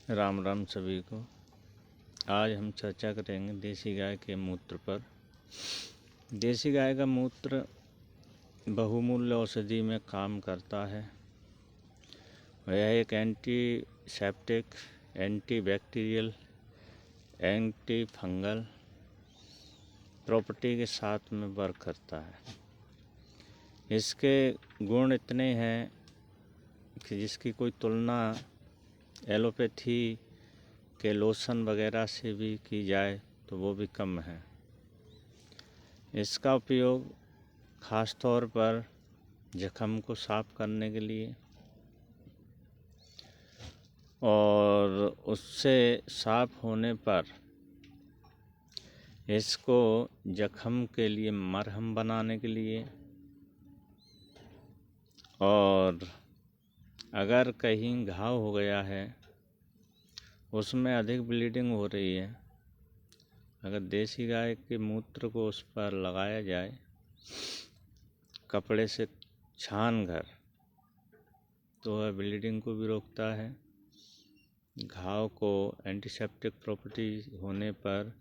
राम राम सभी को। आज हम चर्चा करेंगे देसी गाय के मूत्र पर। देसी गाय का मूत्र बहुमूल्य औषधि में काम करता है। यह एक antiseptic, antibacterial, anti fungal property के साथ में वर्क करता है। इसके गुण इतने हैं कि जिसकी कोई तुलना एलोपैथी के लोशन वगैरह से भी की जाए तो वो भी कम है। इसका उपयोग ख़ास तौर पर जख्म को साफ करने के लिए और उससे साफ होने पर इसको जख्म के लिए मरहम बनाने के लिए, और अगर कहीं घाव हो गया है, उसमें अधिक ब्लीडिंग हो रही है, अगर देसी गाय के मूत्र को उस पर लगाया जाए कपड़े से छान कर, तो वह ब्लीडिंग को भी रोकता है। घाव को एंटीसेप्टिक प्रॉपर्टी होने पर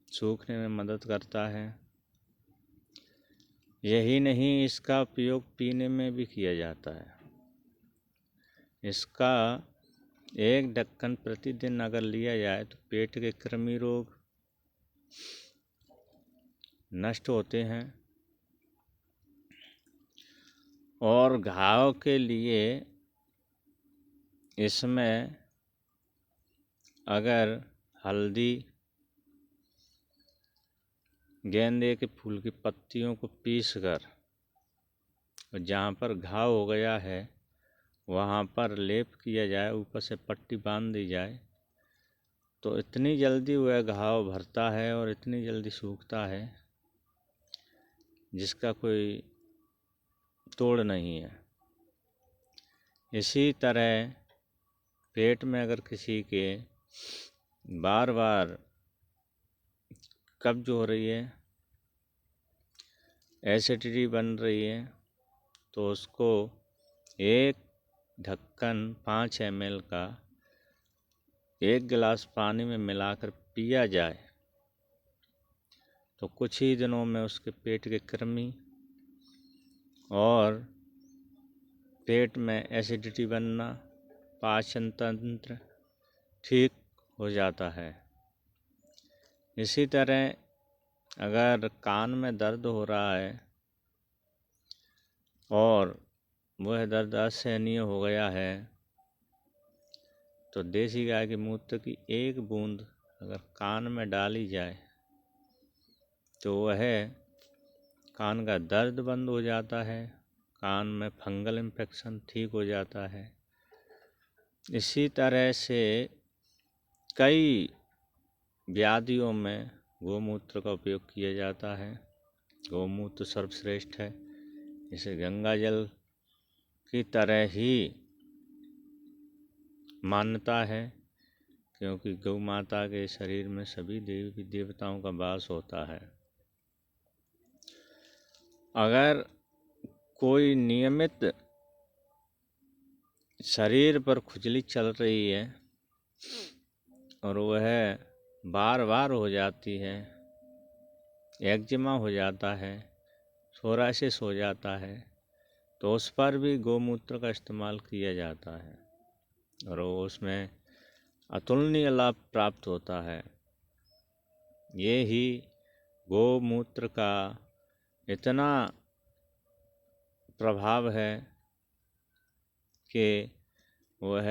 सूखने में मदद करता है। यही नहीं, इसका उपयोग पीने में भी किया जाता है। इसका एक ढक्कन प्रतिदिन अगर लिया जाए तो पेट के कृमि रोग नष्ट होते हैं। और घाव के लिए इसमें अगर हल्दी, गेंदे के फूल की पत्तियों को पीसकर जहाँ पर घाव हो गया है वहाँ पर लेप किया जाए, ऊपर से पट्टी बांध दी जाए, तो इतनी जल्दी वह घाव भरता है और इतनी जल्दी सूखता है जिसका कोई तोड़ नहीं है। इसी तरह पेट में अगर किसी के बार बार कब्ज हो रही है, एसिडिटी बन रही है, तो उसको एक ढक्कन 5 ml का 1 गिलास पानी में मिलाकर पिया जाए तो कुछ ही दिनों में उसके पेट के कृमि और पेट में एसिडिटी बनना, पाचन तंत्र ठीक हो जाता है। इसी तरह अगर कान में दर्द हो रहा है और वह दर्द असहनीय हो गया है, तो देसी गाय के मूत्र की 1 बूंद अगर कान में डाली जाए तो वह कान का दर्द बंद हो जाता है, कान में फंगल इन्फेक्शन ठीक हो जाता है। इसी तरह से कई व्याधियों में गौमूत्र का उपयोग किया जाता है। गौमूत्र सर्वश्रेष्ठ है। इसे गंगा जल की तरह ही मान्यता है, क्योंकि गौ माता के शरीर में सभी देवी देवताओं का वास होता है। अगर कोई नियमित शरीर पर खुजली चल रही है और वह बार बार हो जाती है, एक्जिमा हो जाता है, सोराइसिस हो जाता है, तो उस पर भी गौमूत्र का इस्तेमाल किया जाता है और उसमें अतुलनीय लाभ प्राप्त होता है। ये ही गौमूत्र का इतना प्रभाव है कि वह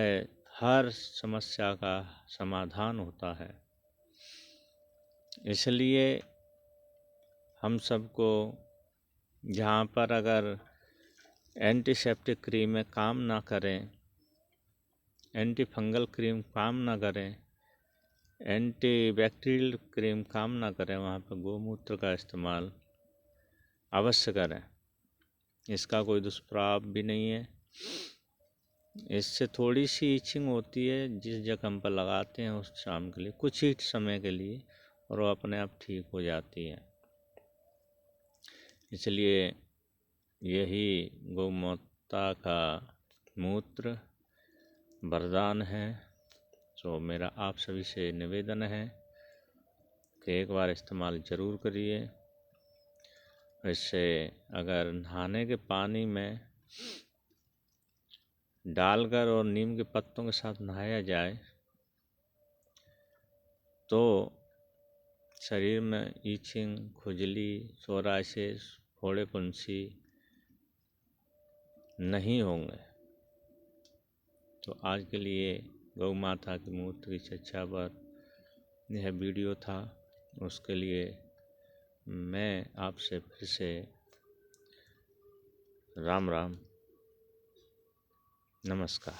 हर समस्या का समाधान होता है। इसलिए हम सबको जहाँ पर अगर एंटीसेप्टिक क्रीमें काम ना करें, एंटी फंगल क्रीम काम ना करें, एंटी बैक्टीरियल क्रीम काम ना करें, वहाँ पर गौमूत्र का इस्तेमाल अवश्य करें। इसका कोई दुष्प्रभाव भी नहीं है। इससे थोड़ी सी इचिंग होती है जिस जख्म पर लगाते हैं उस शाम के लिए, कुछ ही समय के लिए, और वो अपने आप ठीक हो जाती है। इसलिए यही गौ माता का मूत्र वरदान है, तो मेरा आप सभी से निवेदन है कि एक बार इस्तेमाल ज़रूर करिए। इससे अगर नहाने के पानी में डालकर और नीम के पत्तों के साथ नहाया जाए तो शरीर में ईचिंग, खुजली, सोराइसिस, फोड़े फुंसी नहीं होंगे। तो आज के लिए गौ माता की मूत्र की चर्चा पर यह वीडियो था। उसके लिए मैं आपसे फिर से राम राम, नमस्कार।